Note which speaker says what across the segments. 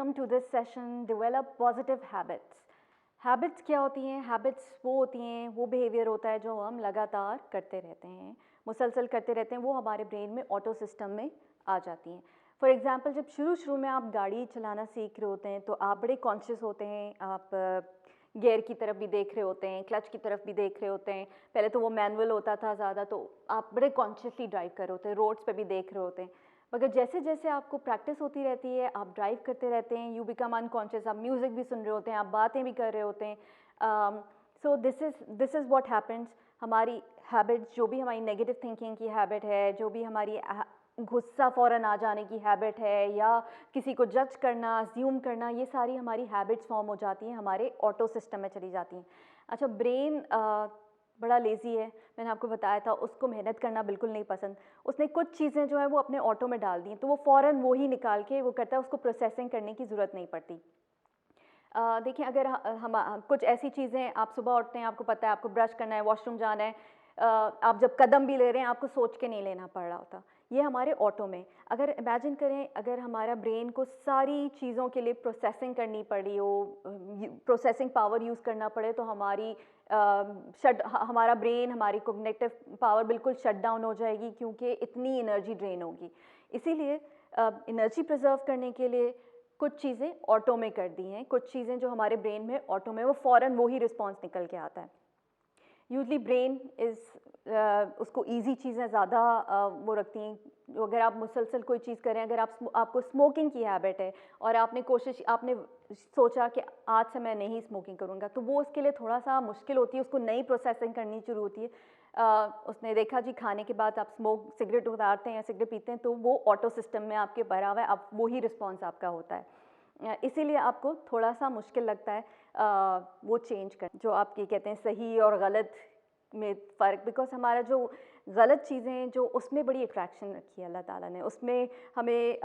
Speaker 1: Welcome to this session develop positive habits. Habits क्या होती हैं? हैबिट्स वो होती हैं, वो बिहेवियर होता है जो हम लगातार करते रहते हैं, मुसलसल करते रहते हैं, वो हमारे ब्रेन में ऑटो सिस्टम में आ जाती हैं। फॉर एग्जांपल, जब शुरू में आप गाड़ी चलाना सीख रहे होते हैं तो आप बड़े कॉन्शियस होते हैं, आप गियर की तरफ भी देख रहे होते हैं, क्लच की तरफ भी देख रहे होते हैं। पहले तो वो मैनुअल होता था ज़्यादा, तो आप बड़े कॉन्शियसली ड्राइव कर रहे होते हैं, रोड्स पे भी देख रहे होते हैं। मगर जैसे जैसे आपको प्रैक्टिस होती रहती है, आप ड्राइव करते रहते हैं, यू बिकम अनकॉन्शियस, आप म्यूज़िक भी सुन रहे होते हैं, आप बातें भी कर रहे होते हैं। So this is what happens. हमारी हैबिट्स, जो भी हमारी नेगेटिव थिंकिंग की हैबिट है, जो भी हमारी गुस्सा फ़ौरन आ जाने की हैबिट है, या किसी को जज करना, अज्यूम करना, ये सारी हमारी हैबिट्स फॉर्म हो जाती हैं, हमारे ऑटो सिस्टम में चली जाती हैं। अच्छा, ब्रेन बड़ा लेज़ी है, मैंने आपको बताया था, उसको मेहनत करना बिल्कुल नहीं पसंद। उसने कुछ चीज़ें जो है वो अपने ऑटो में डाल दी हैं, तो वो फ़ौरन वो ही निकाल के वो करता है, उसको प्रोसेसिंग करने की ज़रूरत नहीं पड़ती। देखिए, अगर हम कुछ ऐसी चीज़ें, आप सुबह उठते हैं, आपको पता है आपको ब्रश करना है, वॉशरूम जाना है, आप जब कदम भी ले रहे हैं आपको सोच के नहीं लेना पड़ रहा होता, ये हमारे ऑटो में। अगर इमेजिन करें, अगर हमारा ब्रेन को सारी चीज़ों के लिए प्रोसेसिंग करनी पड़ी हो, प्रोसेसिंग पावर यूज़ करना पड़े, तो हमारा ब्रेन, हमारी कोग्निटिव पावर बिल्कुल शट डाउन हो जाएगी, क्योंकि इतनी एनर्जी ड्रेन होगी। इसीलिए एनर्जी प्रिजर्व करने के लिए कुछ चीज़ें ऑटो में कर दी हैं, कुछ चीज़ें जो हमारे ब्रेन में ऑटो में, वो फ़ौरन वो ही रिस्पॉन्स निकल के आता है। यूजली ब्रेन उसको ईजी चीज़ें ज़्यादा वो रखती हैं। अगर आप मुसलसल कोई चीज़ करें, अगर आपको स्मोकिंग की हैबिट है और आपने सोचा कि आज से मैं नहीं स्मोकिंग करूँगा, तो वो उसके लिए थोड़ा सा मुश्किल होती है, उसको नई प्रोसेसिंग करनी शुरू होती है। उसने देखा जी, खाने के बाद आप सिगरेट उतारते हैं या सिगरेट पीते हैं, तो वो ऑटो सिस्टम में आपके भरा हुआ है, आप वो ही रिस्पॉन्स आपका होता है। इसीलिए आपको थोड़ा सा मुश्किल लगता है वो चेंज कर, जो आपकी कहते हैं सही और गलत में फ़र्क। बिकॉज हमारा जो गलत चीज़ें, जो उसमें बड़ी अट्रैक्शन रखी है अल्लाह ताला ने, उसमें हमें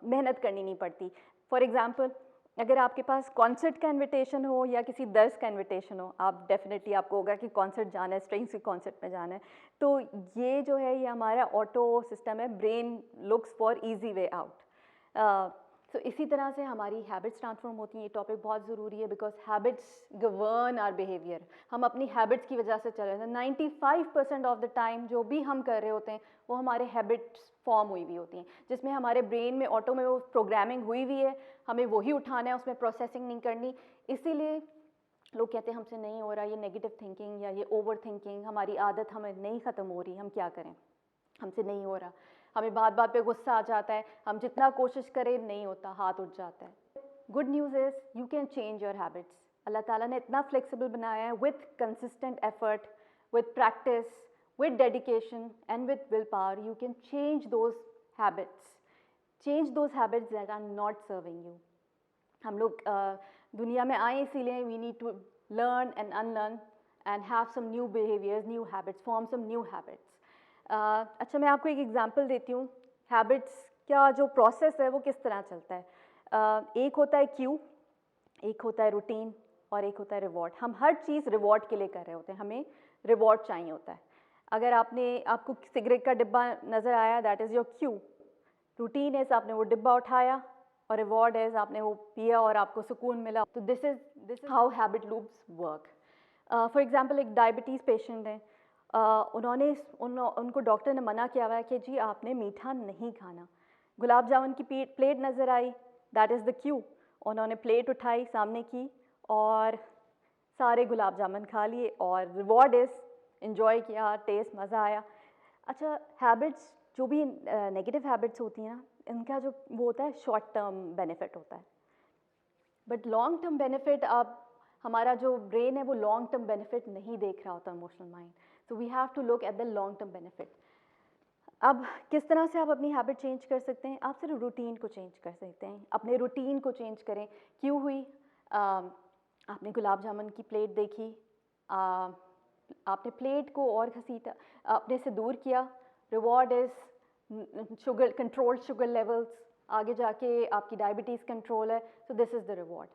Speaker 1: मेहनत करनी नहीं पड़ती। फॉर एग्ज़ाम्पल, अगर आपके पास कॉन्सर्ट का इनविटेशन हो या किसी दर्स का इनविटेशन हो, आप डेफिनेटली आपको होगा कि कॉन्सर्ट जाना है, स्ट्रिंग्स के कॉन्सर्ट में जाना है, तो ये जो है, ये हमारा ऑटो सिस्टम है, brain looks for easy way out. तो इसी तरह से हमारी हैबिट्स ट्रांसफॉर्म होती हैं। ये टॉपिक बहुत ज़रूरी है, because habits govern our behaviour. हम अपनी हैबिट्स की वजह से चल रहे हैं। 95% ऑफ द टाइम जो भी हम कर रहे होते हैं, वो हमारे हैबिट्स फॉर्म हुई हुई होती हैं, जिसमें हमारे ब्रेन में ऑटो में वो प्रोग्रामिंग हुई हुई है, हमें वही उठाना है, उसमें प्रोसेसिंग नहीं करनी। इसीलिए लोग कहते हैं हमसे नहीं हो रहा, ये नेगेटिव थिंकिंग या ये ओवर थिंकिंग, हमारी आदत हमें नहीं ख़त्म हो रही, हम क्या करें, हमसे नहीं हो रहा। हमें बात बात पे गुस्सा आ जाता है, हम जितना कोशिश करें नहीं होता, हाथ उठ जाता है। Good news is you can change your habits. अल्लाह ताला ने इतना फ्लेक्सिबल बनाया है, with consistent effort, with practice, with dedication and with will power, you can change those habits, change those habits that are not serving you. हम लोग दुनिया में आए इसीलिए, we need to learn and unlearn and have some new behaviours, new habits, form some new habits. अच्छा, मैं आपको एक एग्जांपल देती हूँ। हैबिट्स का जो प्रोसेस है वो किस तरह चलता है। एक होता है क्यू, एक होता है रूटीन, और एक होता है रिवॉर्ड। हम हर चीज़ रिवॉर्ड के लिए कर रहे होते हैं, हमें रिवॉर्ड चाहिए होता है। अगर आपको सिगरेट का डिब्बा नज़र आया, that is your Q. Routine is आपने वो डिब्बा उठाया, और रिवॉर्ड इज़ आपने वो पिया और आपको सुकून मिला। तो this is how habit loops work. For example, एक डायबिटीज़ पेशेंट है, उनको डॉक्टर ने मना किया हुआ है कि जी आपने मीठा नहीं खाना। गुलाब जामुन की प्लेट नज़र आई, दैट इज़ द क्यू। उन्होंने प्लेट उठाई सामने की और सारे गुलाब जामुन खा लिए, और रिवॉर्ड इज़ इन्जॉय किया, टेस्ट, मज़ा आया। अच्छा, हैबिट्स जो भी नेगेटिव हैबिट्स होती हैं ना, इनका जो वो होता है, शॉर्ट टर्म बेनिफिट होता है, बट लॉन्ग टर्म बेनिफिट, आप हमारा जो ब्रेन है वो लॉन्ग टर्म बेनिफिट नहीं देख रहा होता, emotional mind. So we have to look at the long term benefit. अब किस तरह से आप अपनी हैबिट चेंज कर सकते हैं? आप सिर्फ रूटीन को चेंज कर सकते हैं, अपने रूटीन को चेंज करें। क्यों हुई? आपने गुलाब जामुन की प्लेट देखी, आपने प्लेट को और घसीटा, अपने से दूर किया। Reward is sugar, controlled sugar levels, आगे जाके आपकी डायबिटीज़ कंट्रोल है, so this is the reward.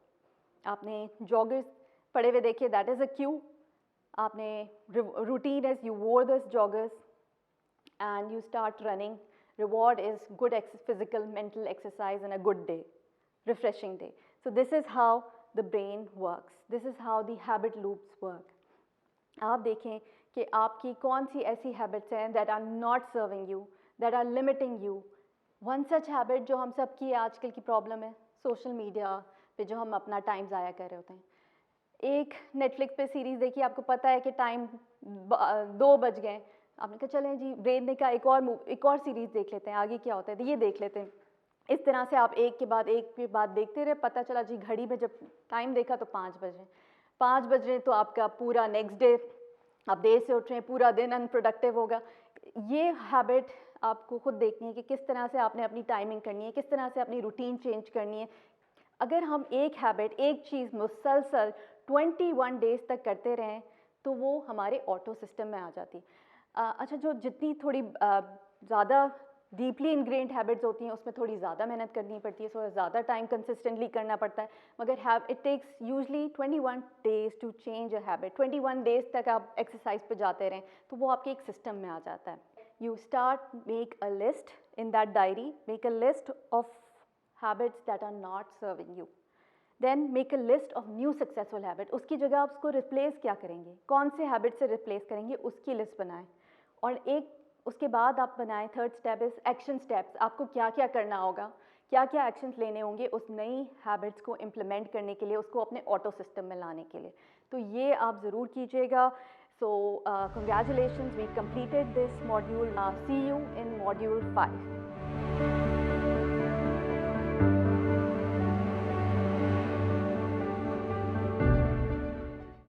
Speaker 1: आपने जॉगर्स पड़े हुए देखे, दैट इज़ अ क्यू। आपने रूटीन इज़ यू वोर this joggers and you start running. Reward is good physical, mental exercise and a good day. refreshing day. So this is how the brain works. This is how the habit loops work. आप देखें कि आपकी कौन सी ऐसी habits हैं that are not serving you, that are limiting you. One such habit जो हम सब की आजकल की प्रॉब्लम है, सोशल मीडिया पे जो हम अपना टाइम ज़ाया कर रहे होते हैं। एक नेटफ्लिक्स पे सीरीज़ देखी, आपको पता है कि टाइम 2 बज गए, आपने कहा चलें जी ब्रेक ने कहा एक और सीरीज़ देख लेते हैं, आगे क्या होता है तो ये देख लेते हैं। इस तरह से आप एक के बाद देखते रहे, पता चला जी घड़ी में जब टाइम देखा तो 5 बज रहे, 5 बज रहे तो आपका पूरा नेक्स्ट डे आप देर से उठ रहे हैं, पूरा दिन अनप्रोडक्टिव होगा। ये हैबिट आपको खुद देखनी है कि किस तरह से आपने अपनी टाइमिंग करनी है, किस तरह से अपनी रूटीन चेंज करनी है। अगर हम एक हैबिट, एक चीज़ मुसलसल 21 डेज़ तक करते रहें तो वो हमारे ऑटो सिस्टम में आ जाती। अच्छा, जो जितनी थोड़ी ज़्यादा डीपली इनग्रेन्ड हैबिट्स होती हैं उसमें थोड़ी ज़्यादा मेहनत करनी पड़ती है, सो ज़्यादा टाइम कंसिस्टेंटली करना पड़ता है, मगर it takes usually 21 days to change a habit. 21 days तक आप एक्सरसाइज पे जाते रहें तो वो आपके एक सिस्टम में आ जाता है। You start make a list in that diary, make a list of habits that are not serving you, then make a list of new successful habit. उसकी जगह आप उसको रिप्लेस क्या करेंगे, कौन से हैबिट से रिप्लेस करेंगे, उसकी लिस्ट बनाएं। और उसके बाद आप बनाएं, third step is action steps. आपको क्या क्या करना होगा, क्या क्या एक्शंस लेने होंगे उस नई हैबिट्स को इम्प्लीमेंट करने के लिए, उसको अपने ऑटो सिस्टम में लाने के लिए। तो ये आप ज़रूर कीजिएगा। So congratulations, we completed this module. See you in module 5।